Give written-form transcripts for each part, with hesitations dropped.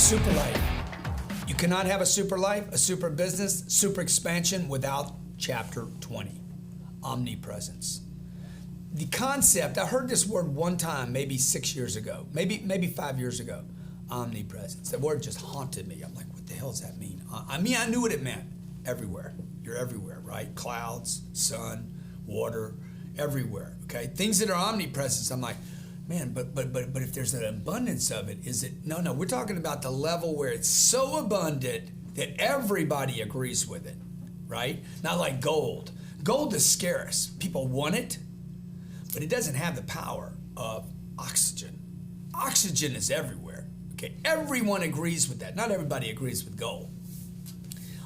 super life. You cannot have a super life, a super business, super expansion without chapter 20, omnipresence. The concept, I heard this word one time, maybe 6 years ago, maybe 5 years ago, omnipresence. The word just haunted me. I'm like, what the hell does that mean? I knew what it meant. Everywhere. You're everywhere, right? Clouds, sun, water, everywhere, okay? Things that are omnipresence, I'm like, man, but if there's an abundance of it, is it? No, we're talking about the level where it's so abundant that everybody agrees with it, right? Not like gold. Gold is scarce. People want it, but it doesn't have the power of oxygen. Oxygen is everywhere, okay? Everyone agrees with that. Not everybody agrees with gold.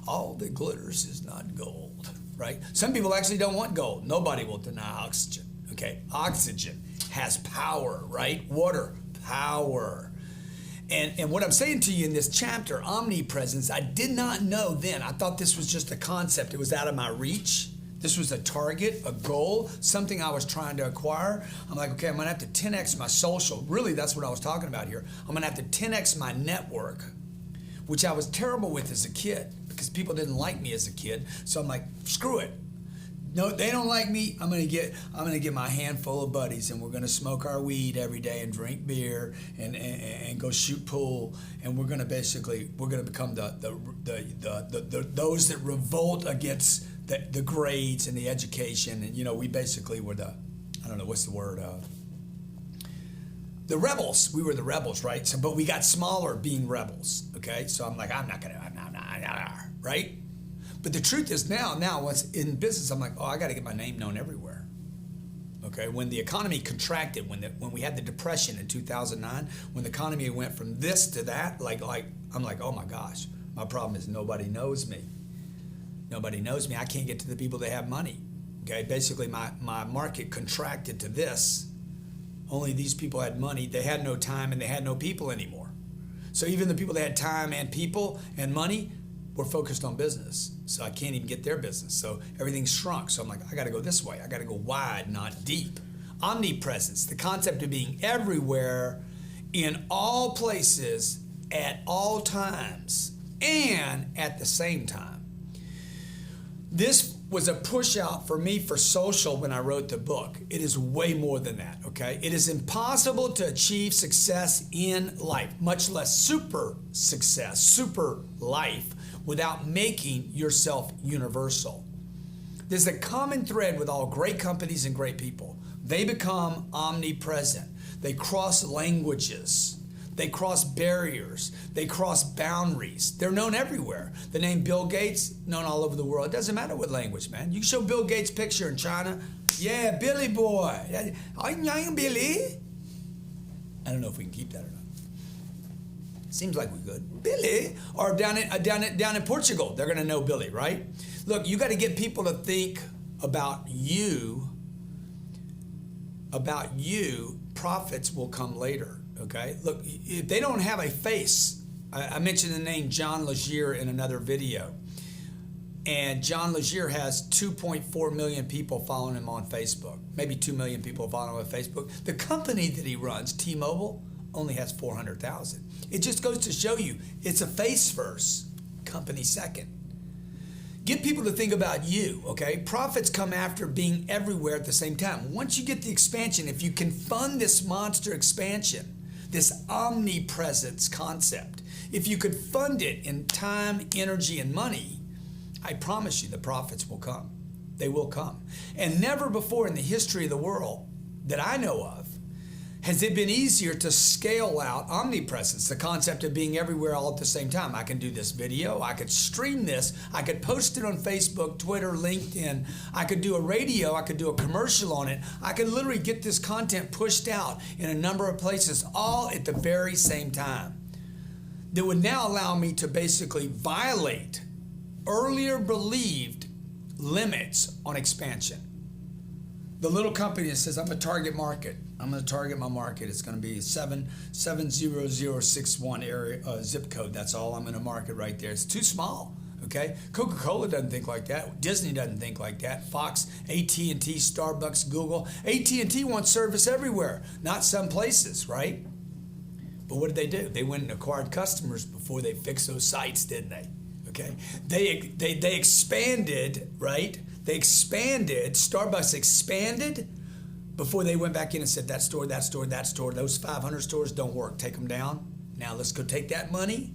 All that glitters is not gold, right? Some people actually don't want gold. Nobody will deny oxygen, okay? Oxygen has power, right? Water, power. And what I'm saying to you in this chapter, omnipresence, I did not know then. I thought this was just a concept. It was out of my reach. This was a target, a goal, something I was trying to acquire. I'm like, okay, I'm gonna have to 10x my social. Really, that's what I was talking about here. I'm gonna have to 10x my network, which I was terrible with as a kid because people didn't like me as a kid. So I'm like, screw it. No, they don't like me. I'm gonna get my handful of buddies, and we're gonna smoke our weed every day and drink beer and go shoot pool, and we're gonna become the those that revolt against the grades and the education, and we basically were the, I don't know what's the word, the rebels. We were the rebels, right? So, but we got smaller being rebels. Okay, so I'm like, I'm not, right? But the truth is now what's in business, I'm like, oh, I got to get my name known everywhere. Okay, when the economy contracted, when we had the depression in 2009, when the economy went from this to that, like I'm like, oh my gosh, my problem is nobody knows me. Nobody knows me. I can't get to the people that have money. Okay, basically my market contracted to this. Only these people had money. They had no time and they had no people anymore. So even the people that had time and people and money were focused on business. So I can't even get their business. So everything shrunk. So I'm like, I got to go this way. I got to go wide, not deep. Omnipresence, the concept of being everywhere, in all places, at all times, and at the same time. This was a push out for me for social when I wrote the book. It is way more than that, okay? It is impossible to achieve success in life, much less super success, super life, without making yourself universal. There's a common thread with all great companies and great people. They become omnipresent. They cross languages. They cross barriers. They cross boundaries. They're known everywhere. The name Bill Gates, known all over the world. It doesn't matter what language, man. You show Bill Gates' picture in China. Yeah, Billy boy. I'm Billy. I don't know if we can keep that or not. Seems like we could. Billy. Or down in Portugal, they're going to know Billy, right? Look, you got to get people to think about you. Profits will come later. Okay, look, if they don't have a face, I mentioned the name John Legere in another video, and John Legere has 2.4 million people following him on Facebook, maybe 2 million people following him on Facebook. The company that he runs, T-Mobile, only has 400,000. It just goes to show you, it's a face first, company second. Get people to think about you, okay? Profits come after being everywhere at the same time. Once you get the expansion, if you can fund this monster expansion, this omnipresence concept, if you could fund it in time, energy, and money, I promise you the profits will come. They will come. And never before in the history of the world that I know of has it been easier to scale out omnipresence, the concept of being everywhere all at the same time. I can do this video, I could stream this, I could post it on Facebook, Twitter, LinkedIn, I could do a radio, I could do a commercial on it, I could literally get this content pushed out in a number of places all at the very same time. That would now allow me to basically violate earlier believed limits on expansion. The little company that says, I'm a target market. I'm going to target my market. It's going to be 70061 area zip code. That's all I'm going to market right there. It's too small, okay? Coca-Cola doesn't think like that. Disney doesn't think like that. Fox, AT&T, Starbucks, Google. AT&T wants service everywhere, not some places, right? But what did they do? They went and acquired customers before they fixed those sites, didn't they? Okay, they expanded, right? They expanded. Starbucks expanded before they went back in and said that store, those 500 stores don't work. Take them down. Now let's go take that money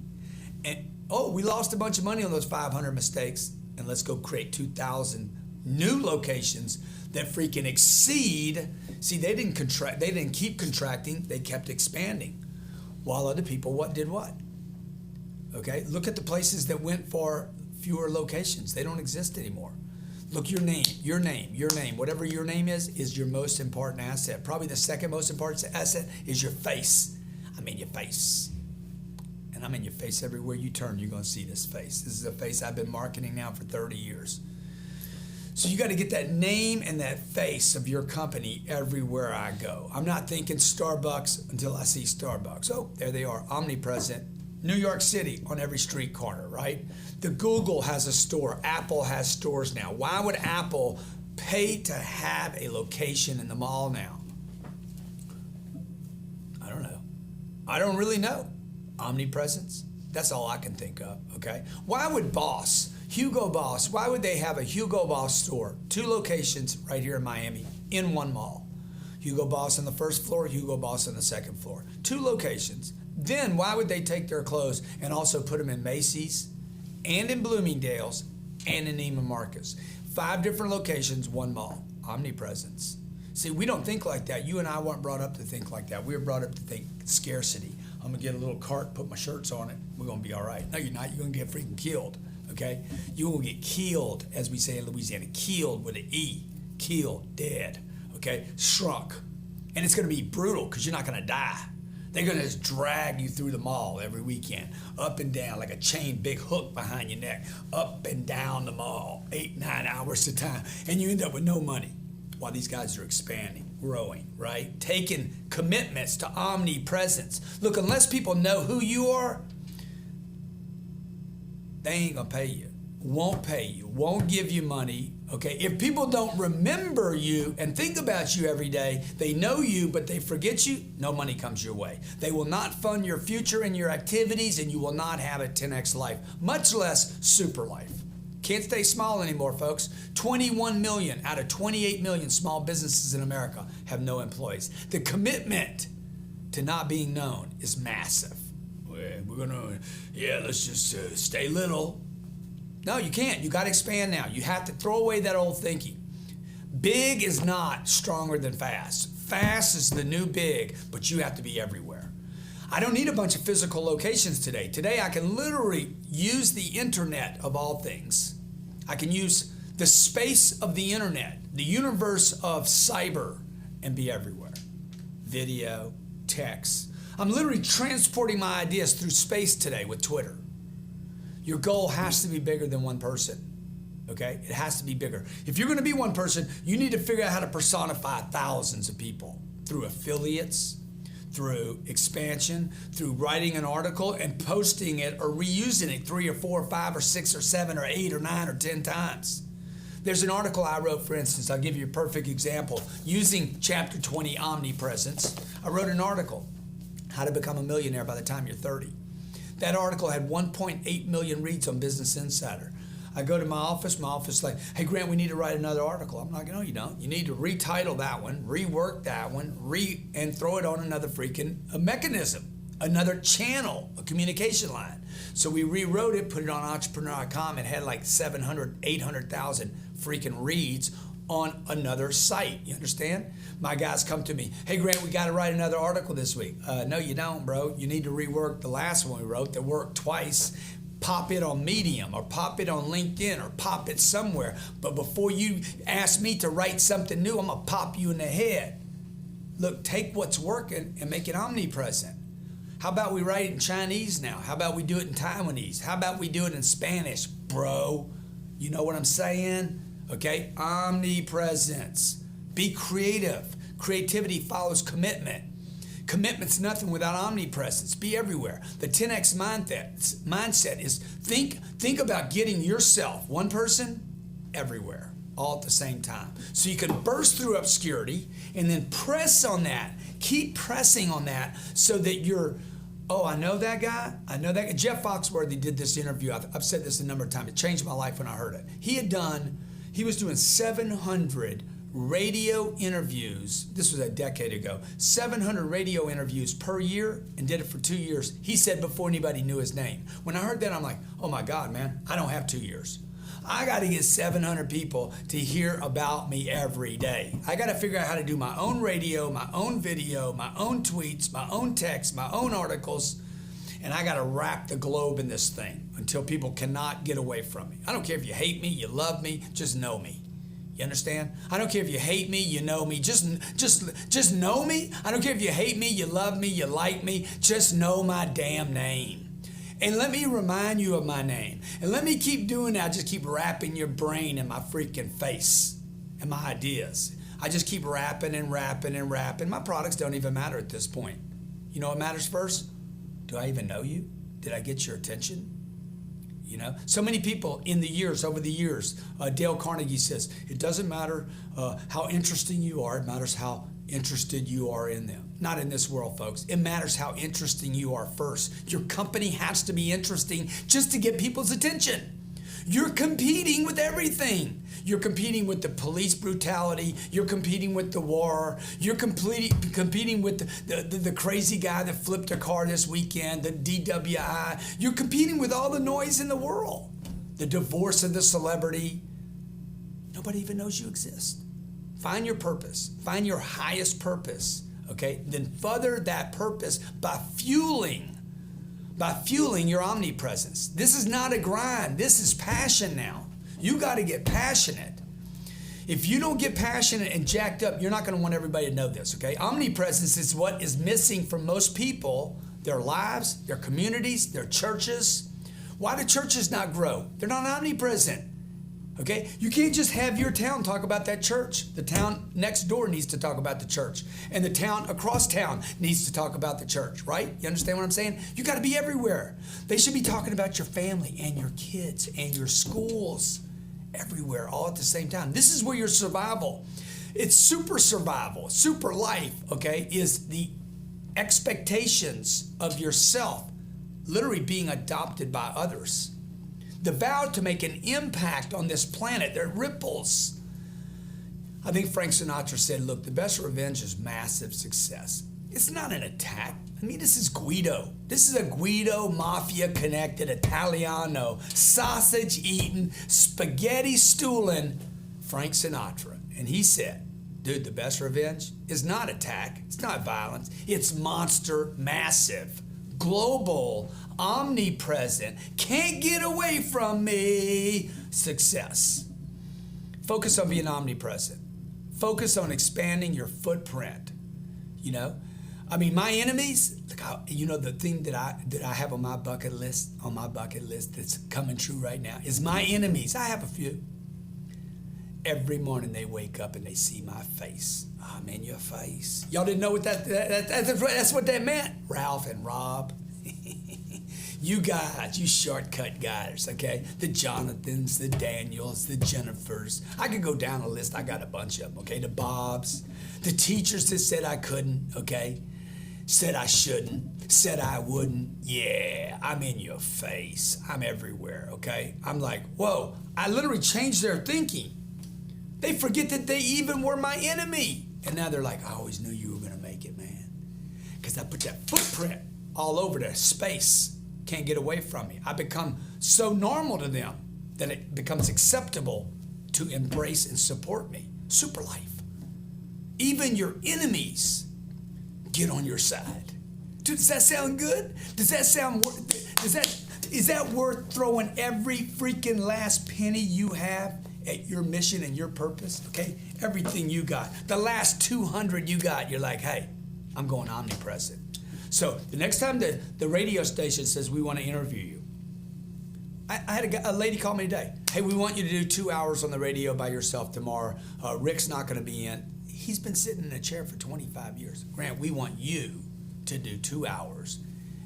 and we lost a bunch of money on those 500 mistakes, and let's go create 2,000 new locations that freaking exceed. See, they didn't contract. They didn't keep contracting. They kept expanding, while other people did what? Okay, look at the places that went for fewer locations. They don't exist anymore. Look, your name, whatever your name is your most important asset. Probably the second most important asset is your face. I mean your face. And I'm in your face everywhere you turn. You're going to see this face. This is a face I've been marketing now for 30 years. So you got to get that name and that face of your company everywhere I go. I'm not thinking Starbucks until I see Starbucks. Oh, there they are, omnipresent. New York City on every street corner, right? The Google has a store. Apple has stores now. Why would Apple pay to have a location in the mall now? I don't know. I don't really know. Omnipresence? That's all I can think of, okay? Why would Hugo Boss, why would they have a Hugo Boss store? 2 locations right here in Miami in one mall. Hugo Boss on the first floor, Hugo Boss on the second floor. 2 locations. Then why would they take their clothes and also put them in Macy's and in Bloomingdale's and in Neiman Marcus? 5 different locations, 1 mall. Omnipresence. See, we don't think like that. You and I weren't brought up to think like that. We were brought up to think scarcity. I'm going to get a little cart, put my shirts on it. We're going to be all right. No, you're not. You're going to get freaking killed, okay? You're going to get killed, as we say in Louisiana. Killed with an E. Killed, dead, okay? Shrunk. And it's going to be brutal because you're not going to die. They're going to just drag you through the mall every weekend, up and down like a chain, big hook behind your neck, up and down the mall, 8-9 hours at a time, and you end up with no money while these guys are expanding, growing, right? Taking commitments to omnipresence. Look, unless people know who you are, they ain't going to pay you, won't pay you, won't give you money. Okay, if people don't remember you and think about you every day, they know you, but they forget you, no money comes your way. They will not fund your future and your activities, and you will not have a 10x life, much less super life. Can't stay small anymore, folks. 21 million out of 28 million small businesses in America have no employees. The commitment to not being let's just stay little. No, you can't. You got to expand now. You have to throw away that old thinking. Big is not stronger than fast. Fast is the new big, but you have to be everywhere. I don't need a bunch of physical locations today. Today, I can literally use the internet of all things. I can use the space of the internet, the universe of cyber, and be everywhere. Video, text. I'm literally transporting my ideas through space today with Twitter. Your goal has to be bigger than one person, okay? It has to be bigger. If you're going to be one person, you need to figure out how to personify thousands of people through affiliates, through expansion, through writing an article and posting it or reusing it 3 or 4 or 5 or 6 or 7 or 8 or 9 or 10 times. There's an article I wrote, for instance, I'll give you a perfect example. Using Chapter 20, Omnipresence, I wrote an article, How to Become a Millionaire by the Time You're 30. That article had 1.8 million reads on Business Insider. I go to my office like, hey, Grant, we need to write another article. I'm like, no, you don't. You need to retitle that one, rework that one, and throw it on another freaking mechanism, another channel, a communication line. So we rewrote it, put it on entrepreneur.com. It had like 700, 800,000 freaking reads on another site. You understand? My guys come to me, hey, Grant, we got to write another article this week. No, you don't, bro. You need to rework the last one we wrote that worked twice. Pop it on Medium or pop it on LinkedIn or pop it somewhere. But before you ask me to write something new, I'm going to pop you in the head. Look, take what's working and make it omnipresent. How about we write it in Chinese now? How about we do it in Taiwanese? How about we do it in Spanish, bro? You know what I'm saying? Okay, omnipresence. Be creative. Creativity follows commitment. Commitment's nothing without omnipresence. Be everywhere. The 10X mindset is think about getting yourself, one person, everywhere, all at the same time. So you can burst through obscurity and then press on that. Keep pressing on that so that you're Oh, I know that guy. I know that guy. Jeff Foxworthy did this interview. I've said this a number of times. It changed my life when I heard it. He was doing 700 radio interviews. This was a decade ago. 700 radio interviews per year, and did it for 2 years. He said before anybody knew his name. When I heard that, I'm like, oh my God, man, I don't have 2 years. I got to get 700 people to hear about me every day. I got to figure out how to do my own radio, my own video, my own tweets, my own texts, my own articles, and I got to wrap the globe in this thing until people cannot get away from me. I don't care if you hate me, you love me, just know me. You understand? I don't care if you hate me, you know me, just know me. I don't care if you hate me, you love me, you like me, just know my damn name. And let me remind you of my name. And let me keep doing that. I just keep wrapping your brain in my freaking face and my ideas. I just keep wrapping and wrapping and wrapping. My products don't even matter at this point. You know what matters first? Do I even know you? Did I get your attention? You know, so many people over the years, Dale Carnegie says, it doesn't matter how interesting you are, it matters how interested you are in them. Not in this world, folks. It matters how interesting you are first. Your company has to be interesting just to get people's attention. You're competing with everything. You're competing with the police brutality. You're competing with the war. You're competing with the crazy guy that flipped a car this weekend, the DWI. You're competing with all the noise in the world. The divorce of the celebrity. Nobody even knows you exist. Find your purpose. Find your highest purpose, okay? Then further that purpose by fueling your omnipresence. This is not a grind. This is passion now. You got to get passionate. If you don't get passionate and jacked up, you're not going to want everybody to know this, okay? Omnipresence is what is missing from most people, their lives, their communities, their churches. Why do churches not grow? They're not omnipresent. Okay? You can't just have your town talk about that church. The town next door needs to talk about the church. And the town across town needs to talk about the church, right? You understand what I'm saying? You got to be everywhere. They should be talking about your family and your kids and your schools everywhere all at the same time. This is where your survival, it's super survival, super life, okay, is the expectations of yourself literally being adopted by others. The vow to make an impact on this planet that ripples. I think Frank Sinatra said, look, the best revenge is massive success. It's not an attack. I mean, this is Guido. This is a Guido mafia-connected Italiano, sausage-eating, spaghetti-stooling Frank Sinatra. And he said, dude, the best revenge is not attack. It's not violence. It's monster, massive, global, omnipresent, can't get away from me success. Focus on being omnipresent. Focus on expanding your footprint. You know, I mean, my enemies, look how, you know, the thing that I have on my bucket list that's coming true right now is my enemies. I have a few. Every morning they wake up and they see my face. I'm in your face. Y'all didn't know what that's what that meant. Ralph and Rob. You guys, you shortcut guys, okay? The Jonathans, the Daniels, the Jennifers. I could go down a list. I got a bunch of them, okay? The Bobs, the teachers that said I couldn't, okay? Said I shouldn't, said I wouldn't. Yeah, I'm in your face. I'm everywhere, okay? I'm like, whoa, I literally changed their thinking. They forget that they even were my enemy. And now they're like, I always knew you were going to make it, man. Because I put that footprint all over their space. Can't get away from me. I become so normal to them that it becomes acceptable to embrace and support me. Super life. Even your enemies get on your side. Dude, does that sound good? Does that sound is that worth throwing every freaking last penny you have at your mission and your purpose? Okay? Everything you got. The last 200 you got, you're like, hey, I'm going omnipresent. So the next time the radio station says we want to interview you, I had a lady call me today. Hey, we want you to do 2 hours on the radio by yourself tomorrow. Rick's not going to be in. He's been sitting in a chair for 25 years. Grant, we want you to do 2 hours,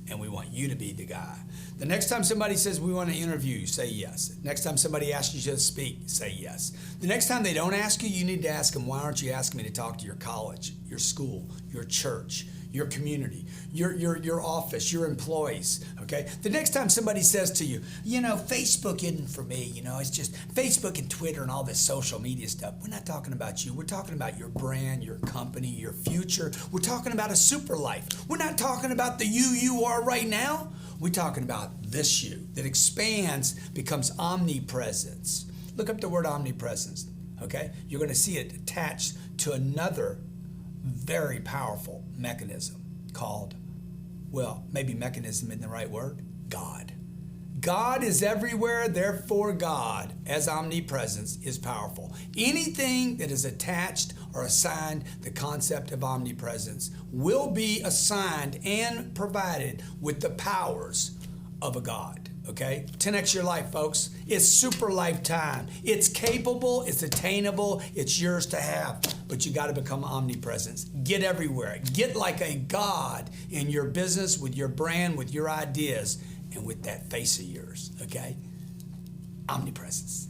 and we want you to be the guy. The next time somebody says we want to interview you, say yes. Next time somebody asks you to speak, say yes. The next time they don't ask you, you need to ask them, why aren't you asking me to talk to your college, your school, your church, your community, your office, your employees, okay? The next time somebody says to you, you know, Facebook isn't for me, you know, it's just Facebook and Twitter and all this social media stuff. We're not talking about you. We're talking about your brand, your company, your future. We're talking about a super life. We're not talking about the you are right now. We're talking about this you that expands, becomes omnipresence. Look up the word omnipresence, okay? You're going to see it attached to another very powerful mechanism called, well, maybe mechanism isn't the right word, God. God is everywhere, therefore God, as omnipresence, is powerful. Anything that is attached or assigned the concept of omnipresence will be assigned and provided with the powers of a God, okay? 10x your life, folks. It's super lifetime. It's capable, it's attainable, it's yours to have, but you got to become omnipresence. Get everywhere. Get like a God in your business, with your brand, with your ideas, and with that face of yours, okay? Omnipresence.